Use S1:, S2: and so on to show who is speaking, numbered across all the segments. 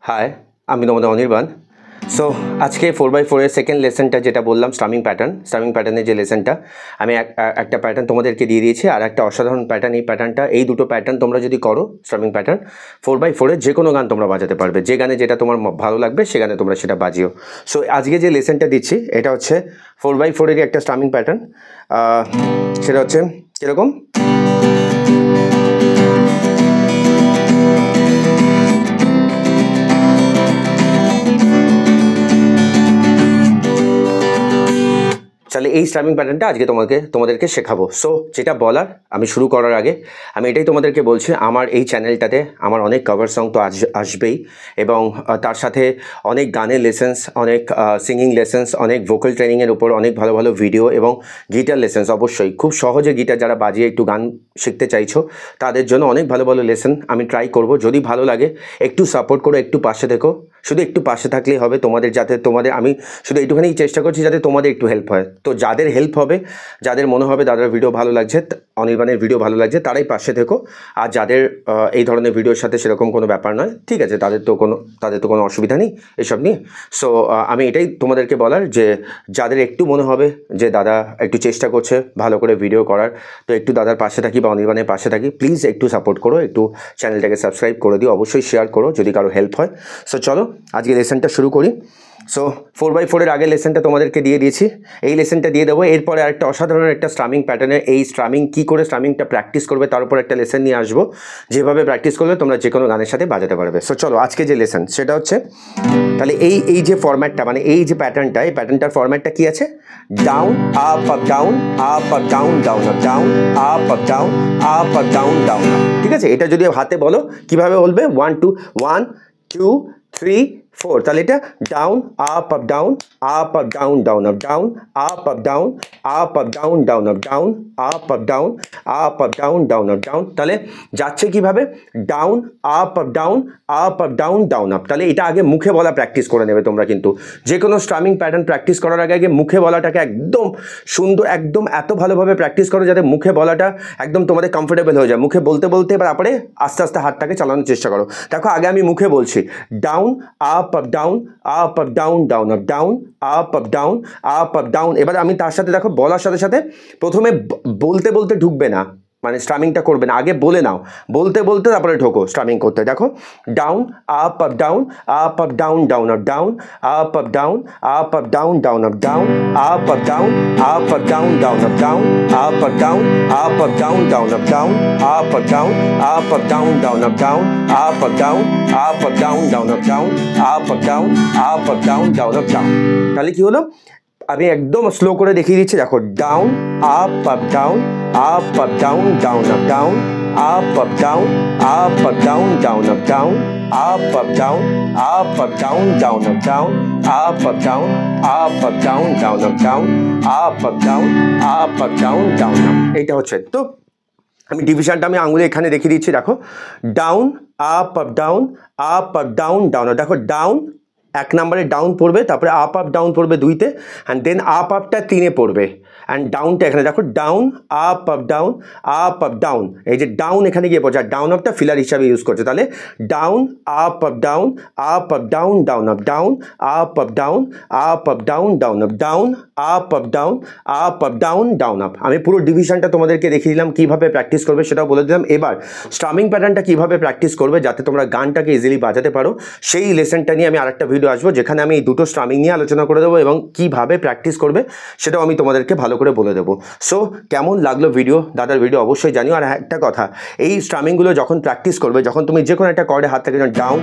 S1: High, আমি তোমাদের Anirban. So আজকে 4x4 এর সেকেন্ড লেসনটা যেটা বললাম স্ট্রামিং প্যাটার্নের যে লেসনটা আমি একটা প্যাটার্ন তোমাদেরকে দিয়ে দিয়েছি, আর একটা অসাধারণ প্যাটার্ন। এই দুটো প্যাটার্ন তোমরা যদি করো, স্ট্রামিং প্যাটার্ন 4x4 এর যে কোনো গান তোমরা বাজাতে পারবে। যে গানে যেটা তোমার ভালো লাগবে সে গানে তোমরা সেটা বাজিও। সো আজকে যে লেসনটা দিচ্ছি এটা হচ্ছে 4x4 এরই একটা স্ট্রামিং প্যাটার্ন। সেটা হচ্ছে কীরকম, তাহলে এই স্ট্রামিং প্যাটার্নটা আজকে তোমাদেরকে শেখাবো। সো যেটা বলার, আমি শুরু করার আগে আমি এটাই তোমাদেরকে বলছি, আমার এই চ্যানেলটাতে আমার অনেক কভার সং তো আসবেই, এবং তার সাথে অনেক গানের লেসেন্স, অনেক সিঙ্গিং লেসেন্স, অনেক ভোকাল ট্রেনিংয়ের উপর অনেক ভালো ভালো ভিডিও এবং গিটার লেসেন্স। অবশ্যই খুব সহজে গিটার যারা বাজিয়ে একটু গান শিখতে চাইছো তাদের জন্য অনেক ভালো ভালো লেসেন আমি ট্রাই করব। যদি ভালো লাগে একটু সাপোর্ট করো, একটু পাশে থেকো। শুধু একটু পাশে থাকলেই হবে তোমাদের, যাতে আমি শুধু এইটুখানি চেষ্টা করছি যাতে তোমাদের একটু হেল্প হয়। তো যাদের হেল্প হবে, যাদের মনে হবে দাদার ভিডিও ভালো লাগছে, অনির্বাণের ভিডিও ভালো লাগছে, তারাই পাশে থেকো। আর যাদের এই ধরনের ভিডিওর সাথে সেরকম কোনো ব্যাপার নয়, ঠিক আছে, তাদের তো কোনো অসুবিধা নেই এসব নিয়ে। সো আমি এটাই তোমাদেরকে বলার যে যাদের একটু মনে হবে যে দাদা একটু চেষ্টা করছে ভালো করে ভিডিও করার, তো একটু দাদার পাশে থাকি বা অনির্বাণের পাশে থাকি, প্লিজ একটু সাপোর্ট করো, একটু চ্যানেলটাকে সাবস্ক্রাইব করে দিও, অবশ্যই শেয়ার করো যদি কারো হেল্প হয়। সো চলো আজকে লেসনটা শুরু করি। সো 4x4 এর আগে লেসনটা তোমাদেরকে দিয়ে দিয়েছি, এই লেসনটা দিয়ে দেবো। এরপরে আরেকটা অসাধারণ একটা স্ট্রামিং প্যাটার্নের, এই কী করে স্ট্রামিংটা প্র্যাকটিস করবে তার উপর একটা লেসন নিয়ে আসবো, যেভাবে প্র্যাকটিস করলে তোমরা যে কোনো গানের সাথে বাজাতে পারবে। সো চলো আজকে যে লেসন সেটা হচ্ছে, তাহলে এই যে ফরম্যাটটা, মানে এই যে প্যাটার্নটা, এই প্যাটার্নটার ফরম্যাটটা কী আছে, down up up down, up up down, down up down, up up down, up up down, down up. ঠিক আছে, এটা যদি হাতে বলো কীভাবে বলবে, 1 2 3 4, তাহলে এটা down up up down, up up down, down up down, up up down, up up down, down up down, up up down, up up down, down up down. তাহলে যাচ্ছে কিভাবে, down up up down, up up down, down up. তাহলে এটা আগে মুখে বলা practice করে নেবে তোমরা, কিন্তু যে কোনো স্ট্রামিং প্যাটার্ন প্র্যাকটিস করার আগে মুখে বলাটাকে একদম সুন্দর, একদম এত ভালোভাবে প্র্যাকটিস করো যাতে মুখে বলাটা একদম তোমাদের কমফোর্টেবল হয়ে যায়। মুখে বলতে বলতে তারপরে আস্তে আস্তে হাতটাকে চালানোর চেষ্টা করো। দেখো আগে আমি মুখে বলছি, down up up down, up up down, down up down, up up down, up up down. এবার আমি তার সাথে দেখো বলার সাথে সাথে প্রথমে বলতে বলতে ঢুকবে না, মানে স্ট্রামিংটা করবে না, আগে বলে নাও, বলতে বলতে তারপরে ঢোকো স্ট্রামিং করতে। দেখো down up up down, up up down, down up down, up up down, up up down, down up down, up up down, up up down, down up down, up up down, up up down, down up down, up up down, up up down, down up down, up up down, up up down, down up down, up up down, up up down, down up down. তাহলে কি হলো, আমি একদম slow করে দেখিয়ে দিচ্ছি। দেখো down up up down, up up down, down up down, up up down, up up down, down up down, up up down, up up down, down up down, up up down, up up down, down up down, up up down, up up down, down up. এইটা হচ্ছে, তো আমি ডিভিশনটা আমি আঙুলে এখানে দেখিয়ে দিচ্ছি। দেখো down up up down, up up down, down up. দেখো ডাউন 1 নম্বরে ডাউন পড়বে, তারপরে আপ আপ ডাউন পড়বে 2-তে, অ্যান্ড দেন আপ আপটা 3-এ পড়বে, অ্যান্ড ডাউনটা এখানে। দেখো down up up down, up up down, এই যে ডাউন এখানে গিয়ে পড়ছে, আর ডাউন আপটা ফিলার হিসাবে ইউজ করছে। তাহলে down up up down, up up down, down up down, up up down, up up down, down up down, up up down, up up down, down up. আমি পুরো ডিভিশনটা তোমাদেরকে দেখিয়ে দিলাম, কীভাবে প্র্যাকটিস করবে সেটাও বলে দিলাম। এবার স্ট্রামিং প্যাটার্নটা কীভাবে প্র্যাকটিস করবে যাতে তোমরা গানটাকে ইজিলি বাজাতে পারো, সেই লেসনটা নিয়ে আমি আরেকটা ভিডিও আসবো, যেখানে আমি এই দুটো স্ট্রামিং নিয়ে আলোচনা করে দেবো এবং কীভাবে প্র্যাকটিস করবে সেটাও আমি তোমাদেরকে ভালো করে বলে দেবো। সো কেমন লাগলো ভিডিও, দাদার ভিডিও অবশ্যই জানিও। আর একটা কথা, এই স্ট্রামিংগুলো যখন প্র্যাকটিস করবে, যখন তুমি যে কোনো একটা কর্ডে হাত থেকে down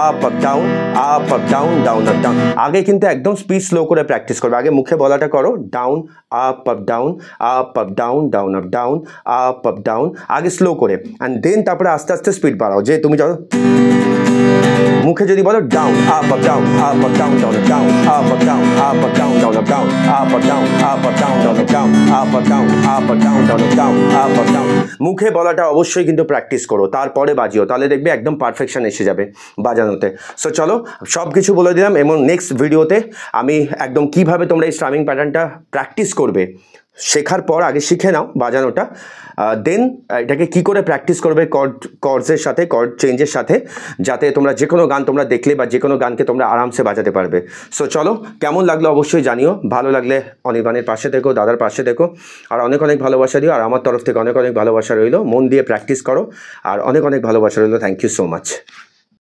S1: up up down, up up down, down up down, আগে কিন্তু একদম স্পিড স্লো করে প্র্যাকটিস করবে। আগে মুখে বলাটা করো, down up up down, up up down, down up down, up up down, আগে স্লো করে, অ্যান্ড দেন তারপরে আস্তে আস্তে স্পিড বাড়াও। যে তুমি যত মুখে যদি বলো down up up down, up up down, down up down, up up down, up up down, down up down, up up down, up up down, down up down, up up down, up up down, down up down, up up down. মুখে বলাটা অবশ্যই কিন্তু practice করো, তারপরে বাজিও, তাহলে দেখবে একদম perfection এসে যাবে বাজানোতে। সো চলো সব কিছু বলে দিলাম, এবং নেক্সট ভিডিওতে আমি একদম কিভাবে তোমরা এই স্ট্রামিং প্যাটার্নটা প্র্যাকটিস করবে শেখার পর আগে শিখে নাও বাজানোটা, দেন এটাকে কি করে প্র্যাকটিস করবে কর্ডসের সাথে, কর্ড চেঞ্জের সাথে, যাতে তোমরা যে কোনো গান তোমরা দেখলে বা যে কোনো গানকে তোমরা আরামসে বাজাতে পারবে। সো চলো, কেমন লাগলো অবশ্যই জানিও। ভালো লাগলে অনির্বাণের পাশে থেকো, দাদার পাশে থেকো, আর অনেক অনেক ভালোবাসা দিও। আর আমার তরফ থেকে অনেক অনেক ভালোবাসা রইলো। মন দিয়ে প্র্যাকটিস করো, আর অনেক অনেক ভালোবাসা রইলো। Thank you so much.